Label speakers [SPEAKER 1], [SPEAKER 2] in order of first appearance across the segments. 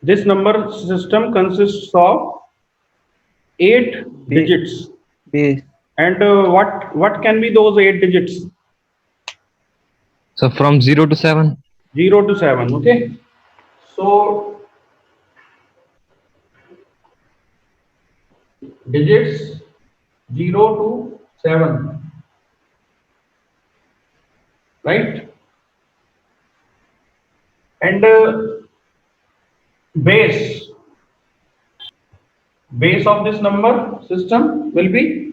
[SPEAKER 1] This number system consists of 8
[SPEAKER 2] Base.
[SPEAKER 1] digits.
[SPEAKER 2] Base.
[SPEAKER 1] And what can be those 8 digits?
[SPEAKER 3] So from 0 to 7.
[SPEAKER 1] 0 to 7. Okay. So digits 0 to 7, right? And base base of this number system will be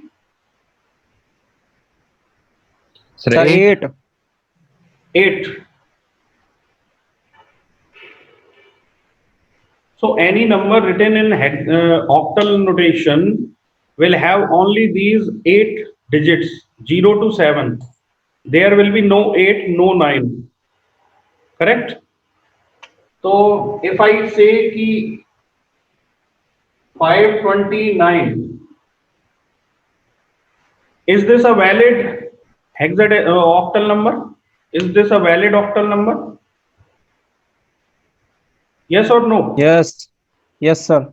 [SPEAKER 3] Sir,
[SPEAKER 2] Sir,
[SPEAKER 3] 8.
[SPEAKER 2] 8.
[SPEAKER 1] 8. So any number written in octal notation will have only these 8 digits, 0 to 7. There will be no 8, no 9. Correct? So if I say ki 529, is this a valid octal number? Is this a valid octal number? Yes or no?
[SPEAKER 2] Yes. Yes, sir.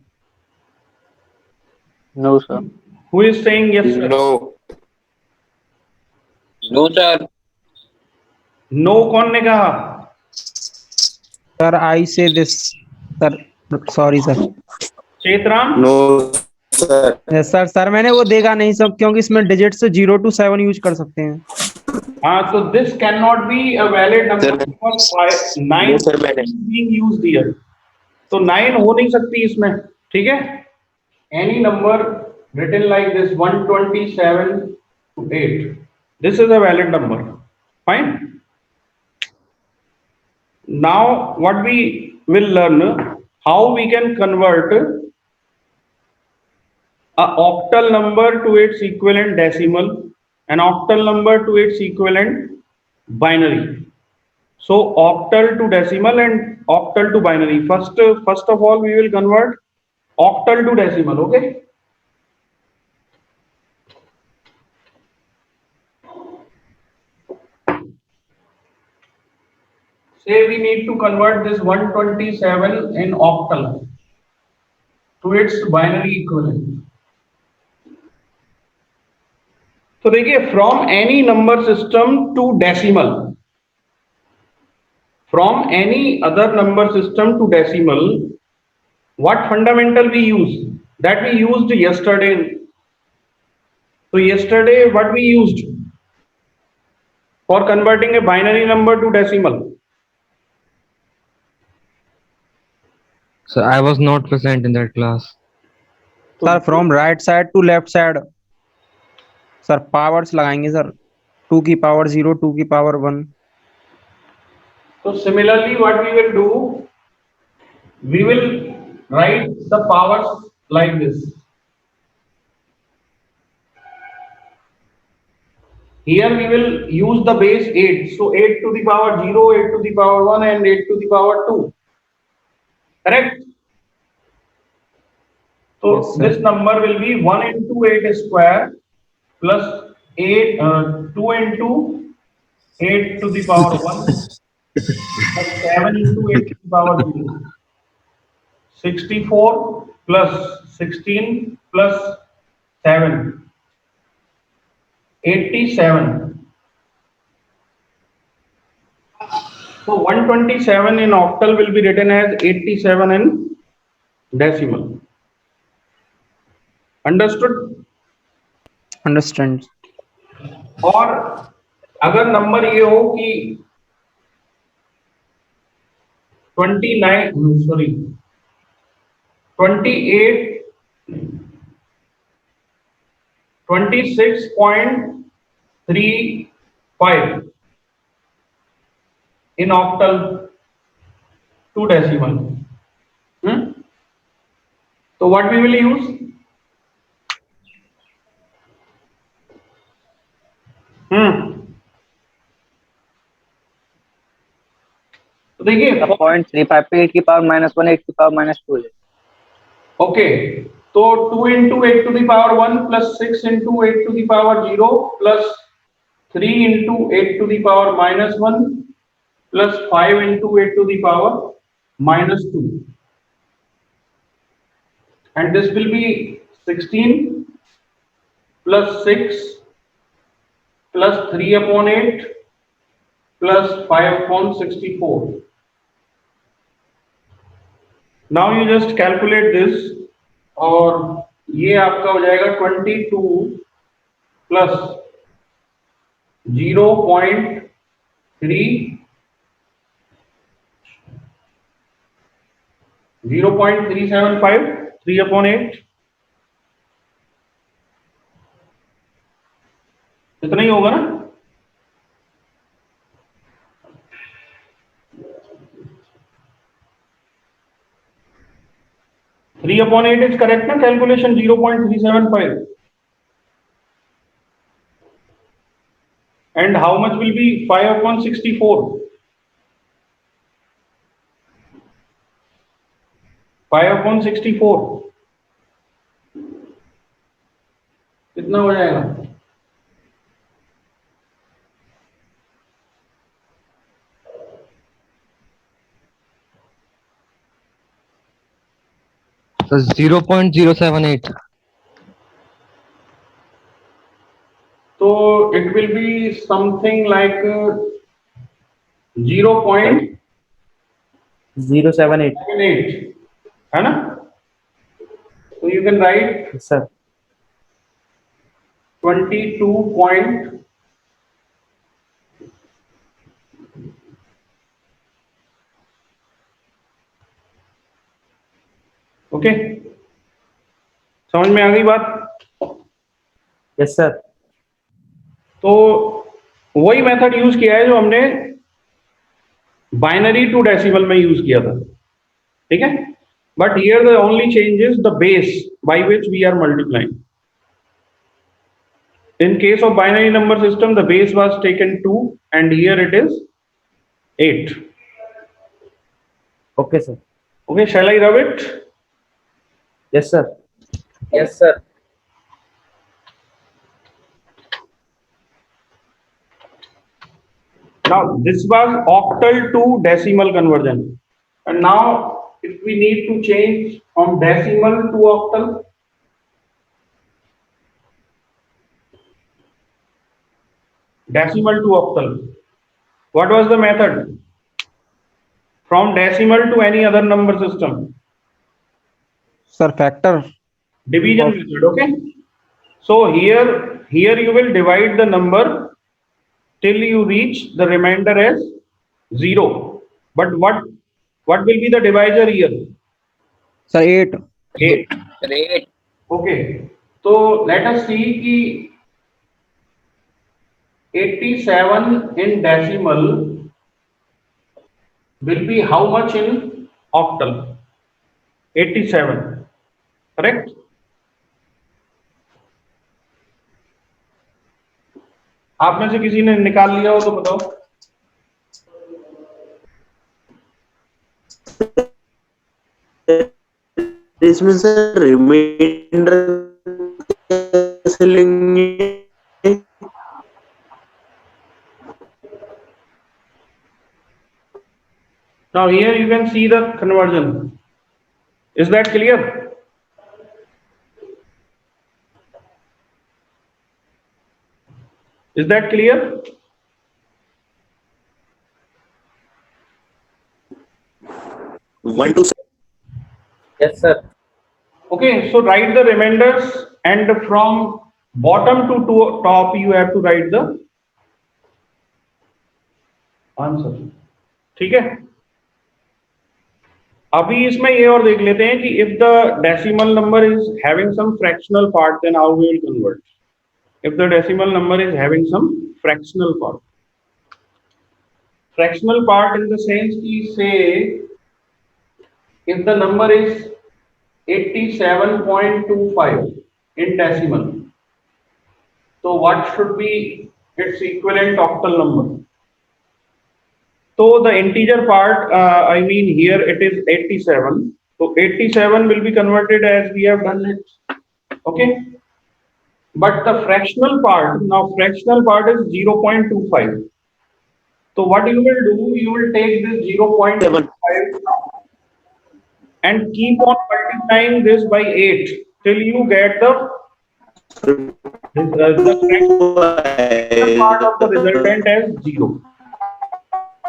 [SPEAKER 4] No, sir.
[SPEAKER 1] Who is saying yes, sir?
[SPEAKER 5] No. No, sir.
[SPEAKER 1] No कौन ने कहा?
[SPEAKER 2] Sir, I say this. Sir, sorry, sir.
[SPEAKER 1] Chetram?
[SPEAKER 5] No, sir.
[SPEAKER 2] Yes, sir. Sir मैंने वो देखा नहीं सब क्योंकि इसमें डिजिट से 0 to 7 यूज कर सकते हैं.
[SPEAKER 1] हाँ, so this cannot be a valid number
[SPEAKER 5] Sir,
[SPEAKER 1] because 9
[SPEAKER 5] no, sir, मैंने.
[SPEAKER 1] is being used here. तो 9 हो नहीं सकती इसमें, ठीक है? Any number written like this 127 to 8. This is a valid number. Fine. Now what we will learn how we can convert a octal number to its equivalent decimal, an octal number to its equivalent binary. So octal to decimal and octal to binary. First of all, we will convert octal to decimal. Okay. Say we need to convert this 127 in octal to its binary equivalent. तो देखिए from any number system to decimal, from any other number system to decimal, what fundamental we use? That we used yesterday. So yesterday what we used for converting a binary number to decimal?
[SPEAKER 3] So I was not present in that class.
[SPEAKER 2] Sir, from right side to left side. Sir powers लगाएंगे sir. 2 की power 0, 2 की power 1.
[SPEAKER 1] So similarly what we will do, we will write the powers like this. Here we will use the base 8. So 8 to the power 0, 8 to the power 1 and 8 to the power 2. Correct? So
[SPEAKER 2] Yes, sir.
[SPEAKER 1] this number will be 1 into 8 square plus 2 into 8 to the power 1 plus 7 into 8 to the power 0. 64 plus 16 plus 7. 87. So 127 in octal will be written as 87 in decimal. Understood?
[SPEAKER 2] Understand.
[SPEAKER 1] और अगर number ये हो कि 26.35 in octal to decimal. So what we will use? तो देखिए
[SPEAKER 4] 0.35 पे 8 की power -1 8 की पावर -2 है.
[SPEAKER 1] ओके, तो 2 into 8 to the power 1 plus 6 into 8 to the power 0 plus 3 into 8 to the power -1 plus 5 into 8 to the power -2. and this will be 16 plus 6 plus 3 upon 8 plus 5 upon 64. Now you just calculate this और ये आपका हो जाएगा 22 plus 0.375 3 upon 8 इतना ही होगा ना? Three upon 8 is correct na calculation 0.375. And how much will be 5 upon 64? 5 upon 64 कितना हो जाएगा?
[SPEAKER 3] So 0.078.
[SPEAKER 1] So it will be something like 0.78
[SPEAKER 4] 078.
[SPEAKER 1] है ना? So you can write
[SPEAKER 4] Yes, sir.
[SPEAKER 1] 22 point okay समझ में आ गई बात?
[SPEAKER 4] Yes, sir.
[SPEAKER 1] तो वही मेथड यूज किया है जो हमने बाइनरी टू डेसिमल में यूज किया था, ठीक है? But here the only change is the base by which we are multiplying. In case of binary number system, the base was taken 2 and here it is 8.
[SPEAKER 4] Okay, sir.
[SPEAKER 1] Okay, shall I rub it?
[SPEAKER 4] Yes, sir. Yes, sir.
[SPEAKER 1] Now this was octal to decimal conversion, and now if we need to change from decimal to octal, what was the method? From decimal to any other number system,
[SPEAKER 2] Sir, factor.
[SPEAKER 1] division method. Okay, so here you will divide the number till you reach the remainder as 0. But what will be the divisor here?
[SPEAKER 2] Sir, 8.
[SPEAKER 1] 8.
[SPEAKER 5] Great.
[SPEAKER 1] Okay, so let us see कि 87 in decimal will be how much in octal? 87, correct? आप में से किसी ने निकाल लिया हो तो बताओ.
[SPEAKER 6] इसमें सर रिमाइंडर कैसे लेंगे?
[SPEAKER 1] Now here you can see the conversion. Is that clear? Is that clear?
[SPEAKER 6] One to
[SPEAKER 4] Yes, sir.
[SPEAKER 1] Okay, so write the remainders and from bottom to top you have to write the answer. ठीक है? अभी इसमें ये और देख लेते हैं कि if the decimal number is having some fractional part, then how we will convert. If the decimal number is having some fractional part. Fractional part in the sense कि say if the number is 87.25 in decimal, so what should be its equivalent octal number? So the integer part, I mean here it is 87. So 87 will be converted as we have done it. Okay. But the fractional part, now fractional part is 0.25. So what you will do, you will take this 0.25 and keep on multiplying this by 8 till you get the fraction part of the resultant as 0.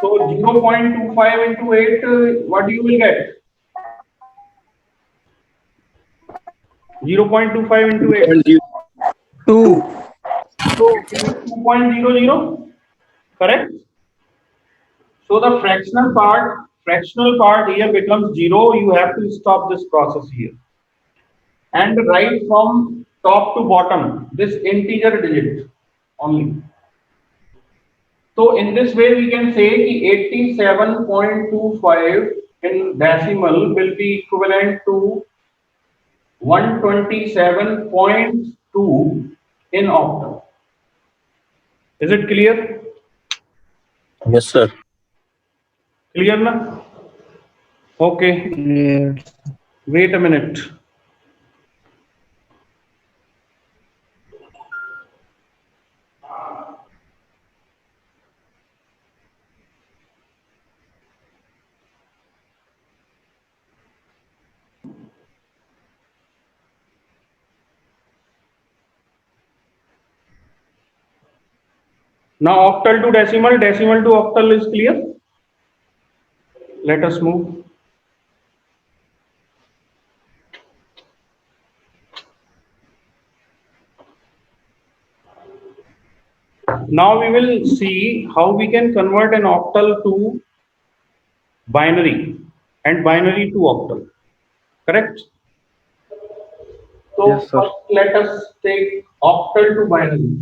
[SPEAKER 1] So 0.25 into 8, what you will get? 0.25 into 8.
[SPEAKER 2] 2.
[SPEAKER 1] So 2.00, correct? So the fractional part here becomes 0. You have to stop this process here. And write from top to bottom this integer digit only. So in this way we can say that 87.25 in decimal will be equivalent to 127.2 in octal. Is it clear?
[SPEAKER 6] Yes, sir.
[SPEAKER 1] Clear na? Okay. Wait a minute. Now octal to decimal, decimal to octal is clear. Let us move. Now we will see how we can convert an octal to binary and binary to octal. Correct? So
[SPEAKER 4] Yes, sir.
[SPEAKER 1] first let us take octal to binary.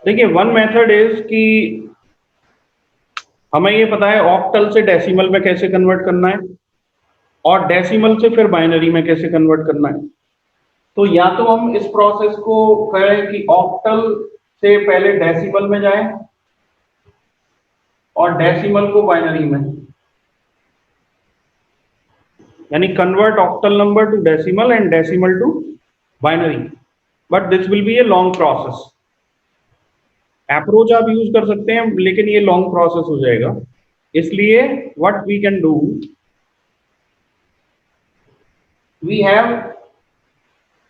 [SPEAKER 1] देखिए one method is कि हमें ये पता है octal से decimal में कैसे convert करना है और डेसिमल से फिर बाइनरी में कैसे कन्वर्ट करना है। तो या तो हम इस प्रोसेस को करें कि ऑक्टल से पहले डेसिमल में जाएं और डेसिमल को बाइनरी में, यानी convert octal number to decimal and decimal to binary, but this will be a long process. Approach आप यूज कर सकते हैं लेकिन ये लॉन्ग प्रोसेस हो जाएगा, इसलिए what we can do, we have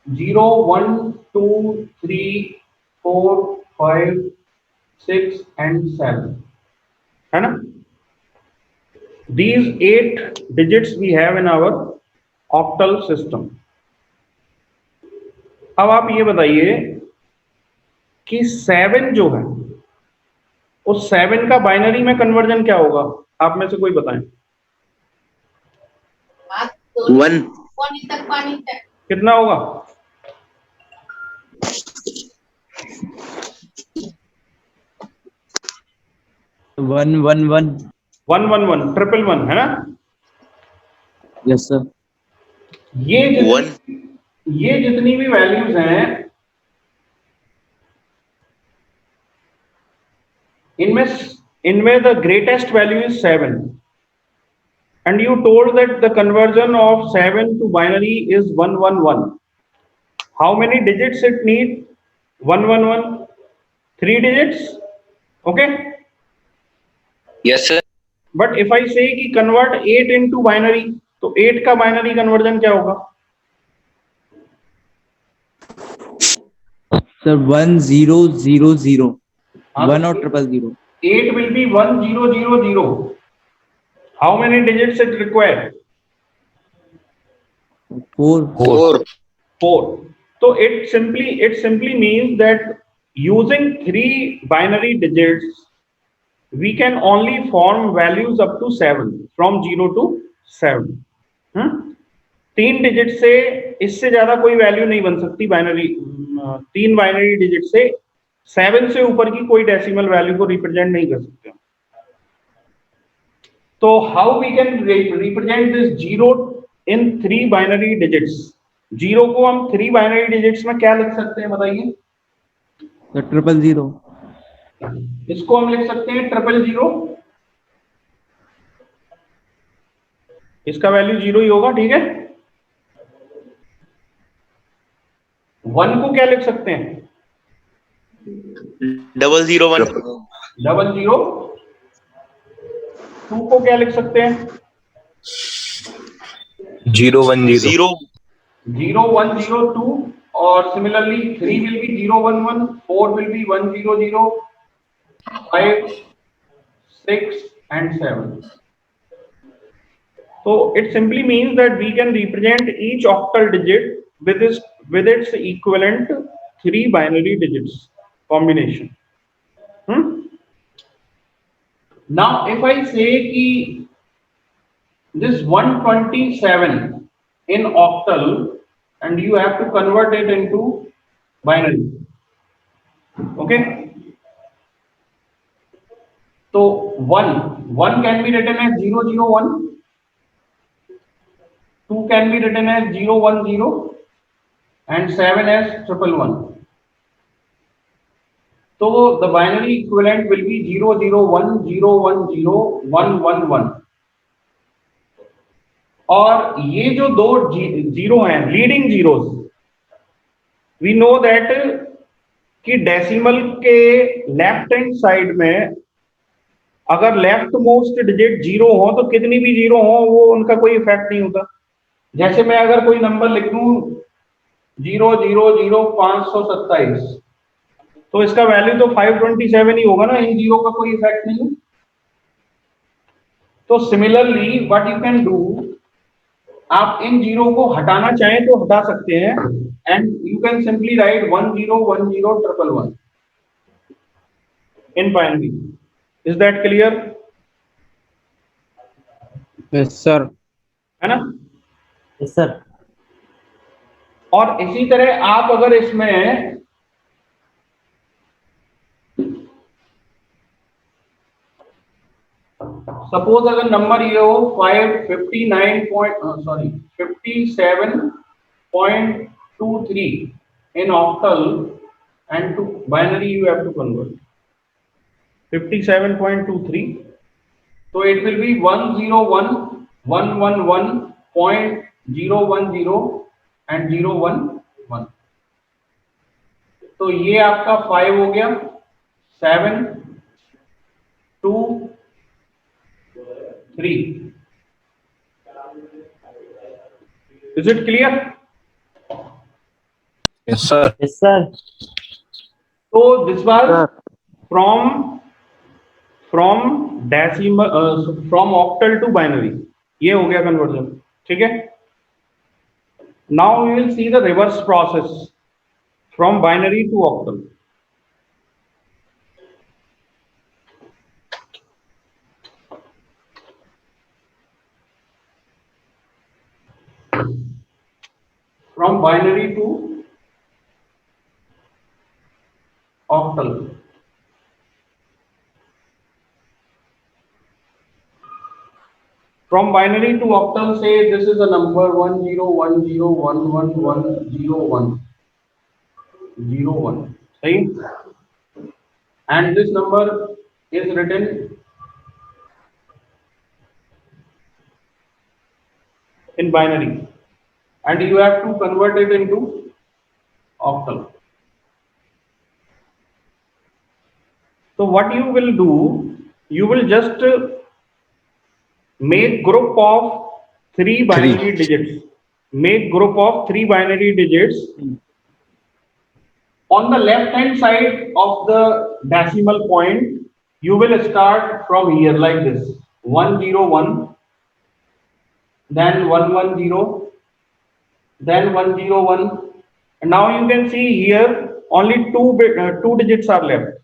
[SPEAKER 1] 0 1 2 3 4 5 6 and 7, है ना? These 8 digits we have in our octal system. अब आप ये बताइए कि 7 जो है उस 7 का बाइनरी में कन्वर्जन क्या होगा, आप में से कोई बताएं।
[SPEAKER 6] 1.
[SPEAKER 1] कितना होगा?
[SPEAKER 7] 111
[SPEAKER 1] 111 ट्रिपल वन, है ना?
[SPEAKER 7] यस सर
[SPEAKER 1] ये जितनी भी वैल्यूज हैं इनमें the greatest value is 7 and you told that the conversion of 7 to binary is 111. How many digits it need? 111, 3 digits, okay?
[SPEAKER 5] Yes, sir.
[SPEAKER 1] But if I say कि convert 8 into binary, तो 8 का binary conversion क्या होगा?
[SPEAKER 7] Sir 1000 1 और 000
[SPEAKER 1] 8 will be 1000. How many digits it require?
[SPEAKER 7] 4
[SPEAKER 1] 4. So it simply means that using 3 binary digits we can only form values up to 7, from 0 to 7. 3 digit से इससे ज्यादा कोई value नहीं बन सकती बाइनरी, 3 बाइनरी डिजिट से 7 से ऊपर की कोई डेसिमल वैल्यू को रिप्रेजेंट नहीं कर सकते। तो how we can represent this 0 in 3 binary digits? 0 को हम 3 बाइनरी डिजिट्स में क्या लिख सकते हैं बताइए?
[SPEAKER 7] सर 000
[SPEAKER 1] इसको हम लिख सकते हैं 000, इसका वैल्यू 0 ही होगा, ठीक है? 1 को क्या लिख सकते हैं?
[SPEAKER 6] 001.
[SPEAKER 1] 2 को क्या लिख सकते हैं?
[SPEAKER 6] 0 1 0.
[SPEAKER 1] 0 1 0 2, और similarly 3 will be 0 1 1, 4 will be 1 0 0, 5 6 and 7. So it simply means that we can represent each octal digit with its equivalent 3 binary digits combination. Now if I say ki this 127 in octal, and you have to convert it into binary. Okay, so 1 can be written as 001, 2 can be written as 010, and 7 as 111. So the binary equivalent will be 001 010 111. और ये जो दो zero हैं, leading zeros, we know that कि decimal के left hand side में अगर left most digit zero हो तो कितनी भी जीरो हो वो उनका कोई इफेक्ट नहीं होता। जैसे मैं अगर कोई नंबर लिख दूं 0000527, तो इसका वैल्यू तो 527 ही होगा ना, इन जीरो का कोई इफेक्ट नहीं है। तो similarly what you can do, आप इन जीरो को हटाना चाहें तो हटा सकते हैं, and you can simply write 1010111 in binary. Is that clear?
[SPEAKER 2] Yes sir.
[SPEAKER 1] है ना?
[SPEAKER 7] Yes sir.
[SPEAKER 1] और इसी तरह आप अगर इसमें सपोज अगर नंबर ये हो 57.23 in octal, and to binary you have to convert 57.23, so it will be 101.111.010 and 011. तो ये आपका 5 हो गया, 7 2 3. Is it clear?
[SPEAKER 6] Yes, sir.
[SPEAKER 7] Yes sir.
[SPEAKER 1] So this was from decimal from octal to binary. ये हो गया कन्वर्जन, ठीक है। Now we will see the reverse process from binary to octal. From binary to octal. From binary to octal, say this is a number 101011101, right? And this number is written in binary, and you have to convert it into octal. So what you will do, you will just make group of 3 binary digits. Make group of 3 binary digits. On the left hand side of the decimal point, you will start from here like this: 101, then 110, then 101, and now you can see here only two digits are left.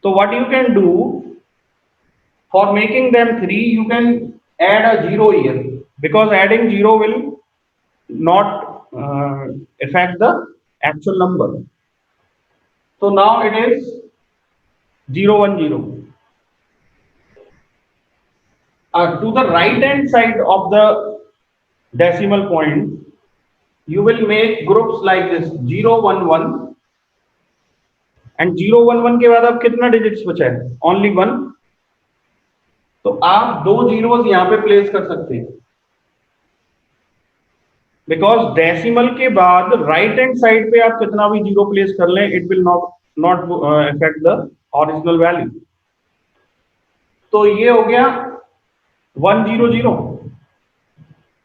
[SPEAKER 1] So what you can do, for making them 3, you can add a 0 here, because adding 0 will not affect the actual number. So now it is 010. To the right hand side of the decimal point, you will make groups like this: 011, and 011 के बाद अब कितना digits बचा है? Only 1. तो आप 2 zeros यहां पे प्लेस कर सकते हैं, बिकॉज डेसिमल के बाद राइट हैंड साइड पे आप कितना भी जीरो प्लेस कर लें, it will not affect the original value. तो ये हो गया 100।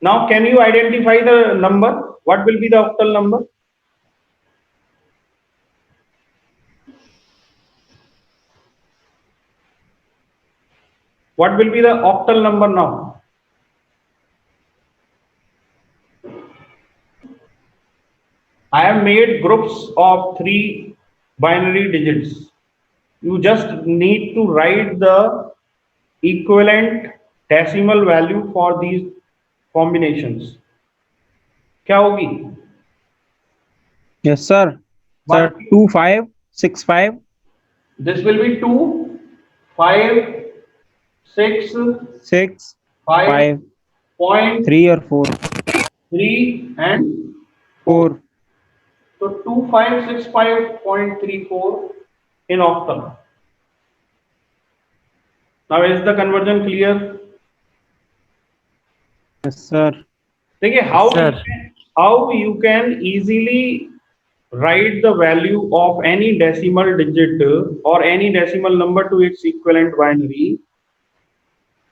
[SPEAKER 1] Now can you identify the number? What will be the octal number? What will be the octal number now? I have made groups of 3 binary digits. You just need to write the equivalent decimal value for these combinations. क्या होगी?
[SPEAKER 2] Yes, sir. Sir, 2565.
[SPEAKER 1] This will be 2, 5, 6,
[SPEAKER 2] 6,
[SPEAKER 1] 5,
[SPEAKER 2] 5,
[SPEAKER 1] point
[SPEAKER 2] 3 or 4.
[SPEAKER 1] 3 and
[SPEAKER 2] 4.
[SPEAKER 1] so 2565.34 in octal. Now is the conversion clear?
[SPEAKER 2] Yes, sir.
[SPEAKER 1] देखिए how you can easily write the value of any decimal digit or any decimal number to its equivalent binary.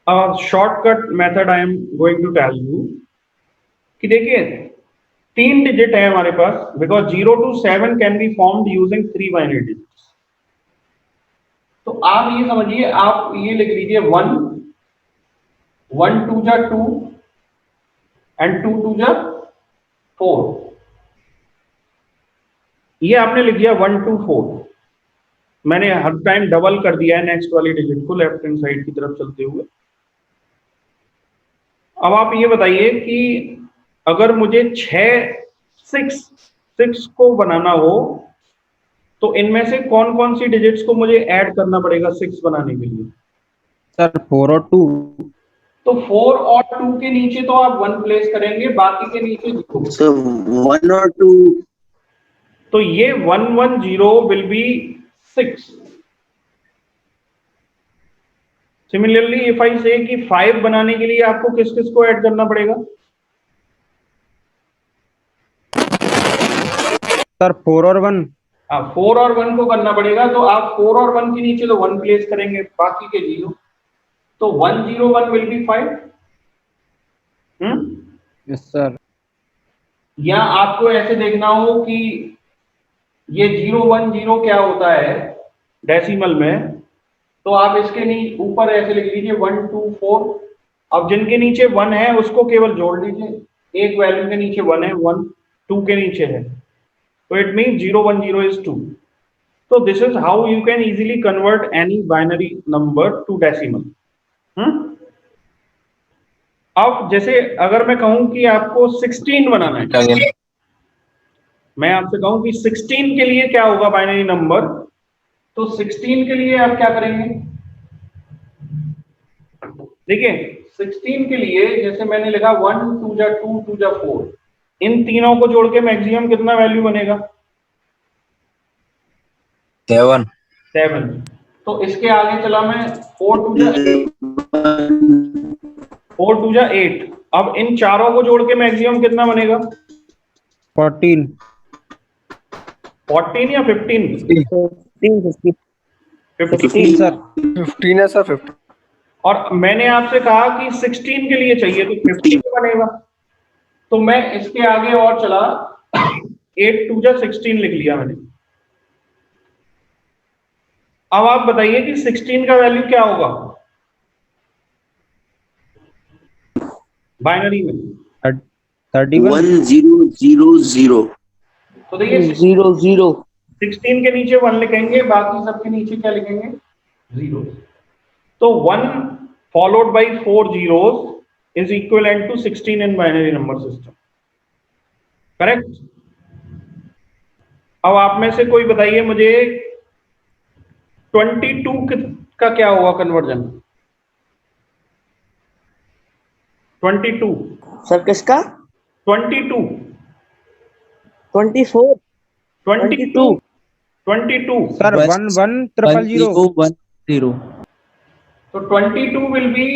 [SPEAKER 1] A shortcut method I am going to tell you कि देखिए 3 digit है हमारे पास, because 0 to 7 can be formed using 3 binary digits. तो आप ये समझिए, आप ये लिख लीजिए 1, 1 2 जा 2 एंड 2 2 जा 4। ये आपने लिख दिया 1 2 4। मैंने हर टाइम डबल कर दिया है नेक्स्ट वाली डिजिट को लेफ्ट हैंड साइड की तरफ चलते हुए। अब आप ये बताइए कि अगर मुझे 6 को बनाना हो तो इनमें से कौन कौन सी डिजिट्स को मुझे ऐड करना पड़ेगा 6 बनाने के लिए?
[SPEAKER 2] Sir, 4 or 2.
[SPEAKER 1] तो 4 और 2 के नीचे तो आप 1 प्लेस करेंगे, बाकी के नीचे 0।
[SPEAKER 6] So 1 or 2.
[SPEAKER 1] तो ये 1 1 0 will be 6। Similarly if I से कि 5 बनाने के लिए आपको किस किस को ऐड करना पड़ेगा?
[SPEAKER 2] Sir, 4 or 1.
[SPEAKER 1] 4 और 1 को करना पड़ेगा, तो आप 4 और 1 के नीचे तो 1 प्लेस करेंगे, बाकी के 0। तो 1 0 1 विल बी 5।
[SPEAKER 2] Yes, sir.
[SPEAKER 1] या आपको ऐसे देखना हो कि ये 0 1 0 क्या होता है डेसिमल में, तो आप इसके ऊपर ऐसे लिख लीजिए 1 2 4। अब जिनके नीचे 1 है उसको केवल जोड़ लीजिए, एक वैल्यू के नीचे 1 है, 1 2 के नीचे है, तो it mean 0 1 0 is 2। So this is how you can easily convert any binary number to decimal। अब जैसे अगर मैं कहूं कि आपको 16 बनाना है, मैं आपसे कहूं कि 16 के लिए क्या होगा बाइनरी नंबर, तो 16 के लिए आप क्या करेंगे? देखिए 16 के लिए जैसे मैंने लिखा 1 2 जा 2 2 जा 4, इन तीनों को जोड़ के मैक्सिमम कितना वैल्यू बनेगा?
[SPEAKER 6] 7.
[SPEAKER 1] 7। तो इसके आगे चला मैं 4 2 जा 8। अब इन चारों को जोड़ के मैक्सिमम कितना बनेगा?
[SPEAKER 2] 14.
[SPEAKER 1] 14 या 15?
[SPEAKER 2] 15, sir.
[SPEAKER 8] 15 है सर, 15।
[SPEAKER 1] और मैंने आपसे कहा कि 16 के लिए चाहिए, तो 15 का बनेगा। तो मैं इसके आगे और चला 8 2 जा 16 लिख लिया मैंने। अब आप बताइए कि 16 का वैल्यू क्या होगा बाइनरी में?
[SPEAKER 2] 31.
[SPEAKER 6] 1 0 0 0.
[SPEAKER 1] तो देखिए
[SPEAKER 4] 0 0
[SPEAKER 1] 16 के नीचे 1 लिखेंगे, बाकी सबके नीचे क्या लिखेंगे? 0। तो 1 followed by 4 zeros is equivalent to 16 in binary number system। Correct? अब आप में से कोई बताइए मुझे 22 का क्या होगा कन्वर्जन? 22
[SPEAKER 4] सर किसका?
[SPEAKER 1] 22
[SPEAKER 4] 24
[SPEAKER 1] 22 22।
[SPEAKER 2] Sir, 1 1 0 0
[SPEAKER 7] 1 0.
[SPEAKER 1] तो 22 विल बी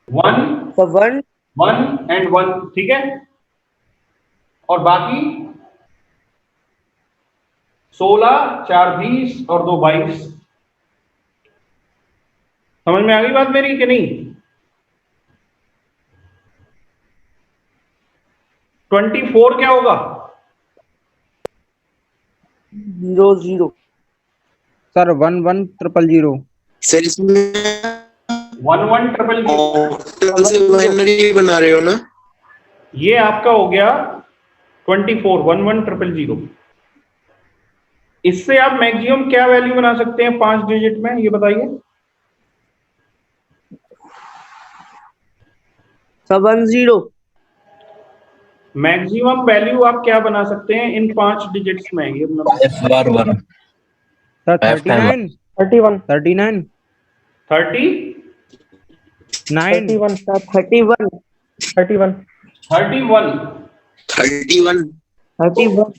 [SPEAKER 1] 1
[SPEAKER 4] सर 1
[SPEAKER 1] 1 एंड 1, ठीक है? और बाकी 16 4 20 और 2 22। समझ में आ गई बात मेरी कि नहीं? 24 क्या होगा?
[SPEAKER 4] 0 0
[SPEAKER 2] सर 1100
[SPEAKER 6] सर इसमें
[SPEAKER 1] 1100
[SPEAKER 6] ऑक्टल से बाइनरी बना रहे हो ना?
[SPEAKER 1] ये आपका हो गया 24 1100। इससे आप मैक्सिमम क्या वैल्यू बना सकते हैं 5 डिजिट में, ये बताइए।
[SPEAKER 4] 70
[SPEAKER 1] मैक्सिमम वैल्यू आप क्या बना सकते हैं इन 5 डिजिट्स में, ये
[SPEAKER 6] F1
[SPEAKER 2] sir 39
[SPEAKER 7] 31
[SPEAKER 2] 39
[SPEAKER 1] 30
[SPEAKER 2] 9
[SPEAKER 7] 31 sir
[SPEAKER 4] 31
[SPEAKER 7] 31
[SPEAKER 1] 31
[SPEAKER 6] 31
[SPEAKER 4] 31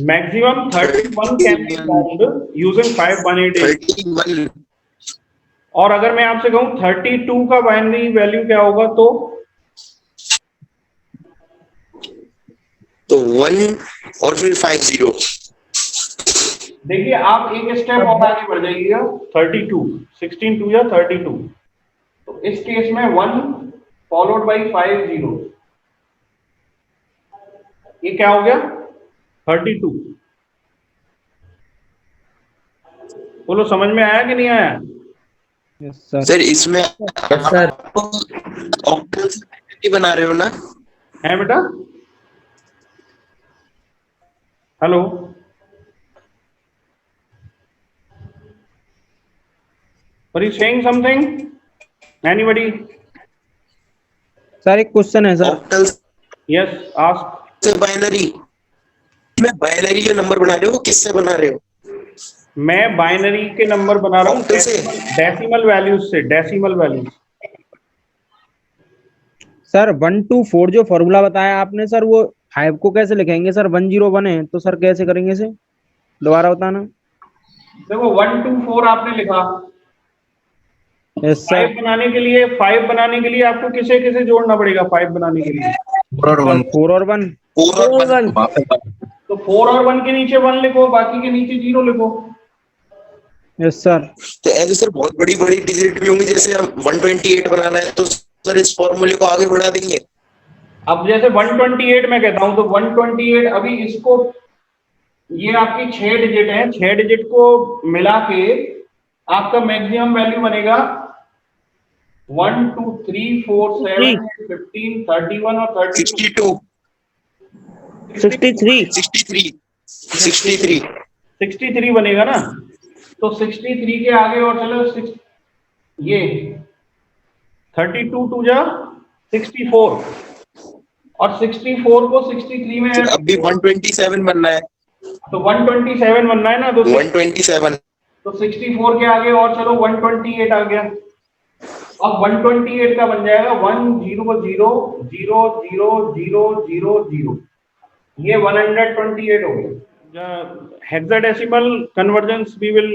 [SPEAKER 1] maximum 31 can be formed using 5188।
[SPEAKER 6] 31
[SPEAKER 1] और अगर मैं आपसे कहूं 32 का बाइनरी वैल्यू क्या होगा,
[SPEAKER 6] तो 1 और फिर 50।
[SPEAKER 1] देखिए आप एक स्टेप और आगे बढ़ जाइएगा। 32 16 2 या 32, तो इस केस में 1 फॉलोड बाई 5 जीरो, ये क्या हो गया 32। बोलो समझ में आया कि नहीं आया?
[SPEAKER 2] यस सर
[SPEAKER 6] सर इसमें
[SPEAKER 7] yes sir
[SPEAKER 6] ऑक्टल से बाइनरी बना रहे हो ना?
[SPEAKER 1] है बेटा? Hello, Are you saying something? Anybody?
[SPEAKER 2] Sir एक क्वेश्चन है सर
[SPEAKER 6] ऑक्टल
[SPEAKER 1] Yes, ask.
[SPEAKER 6] से बाइनरी में बाइनरी जो नंबर बना रहे हो वो किससे बना रहे हो?
[SPEAKER 1] मैं बाइनरी के नंबर बना रहा हूँ
[SPEAKER 6] ऑक्टल से?
[SPEAKER 1] डेसिमल वैल्यूज से, डेसिमल वैल्यूज।
[SPEAKER 2] सर 1 to 4 जो फॉर्मूला बताया आपने सर, वो 5 को कैसे लिखेंगे सर? 101 है तो सर कैसे करेंगे इसे, दोबारा बताना।
[SPEAKER 1] देखो 1 2 4 आपने लिखा,
[SPEAKER 2] यस
[SPEAKER 1] 5
[SPEAKER 2] सर
[SPEAKER 1] बनाने के लिए, 5 बनाने के लिए आपको किसे किसे जोड़ना पड़ेगा 5 बनाने के लिए?
[SPEAKER 6] 4 और 1
[SPEAKER 2] 4 और 1
[SPEAKER 6] 4 और 1
[SPEAKER 1] तो 4 और 1 के नीचे 1 लिखो, बाकी के नीचे 0 लिखो।
[SPEAKER 2] यस सर
[SPEAKER 6] तो ऐसे सर बहुत बड़ी बड़ी डिजिट भी होंगी, जैसे हम 128 बनाना है तो सर इस फॉर्मूले को आगे बढ़ा देंगे।
[SPEAKER 1] अब जैसे 128 मैं कहता हूं तो 128, अभी इसको, ये आपकी 6 डिजिट है, 6 डिजिट को मिला के आपका मैक्सिमम वैल्यू बनेगा 1 2 3 4 7 15 31 और 32
[SPEAKER 6] 62
[SPEAKER 4] 63
[SPEAKER 6] 63
[SPEAKER 1] 63 बनेगा ना। तो 63 के आगे और चलो ये 32 टू जा 64, और 64 को 63 में
[SPEAKER 6] सर अब भी 127 बनना है।
[SPEAKER 1] तो 127 बनना है ना, तो
[SPEAKER 6] 127
[SPEAKER 1] तो 64 के आगे और चलो 128 आ गया। अब 128 का बन जाएगा 1 0 0 0 0 0 0 0, ये 128 हो गया। Hexadecimal convergence we will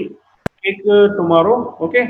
[SPEAKER 1] take tomorrow, okay.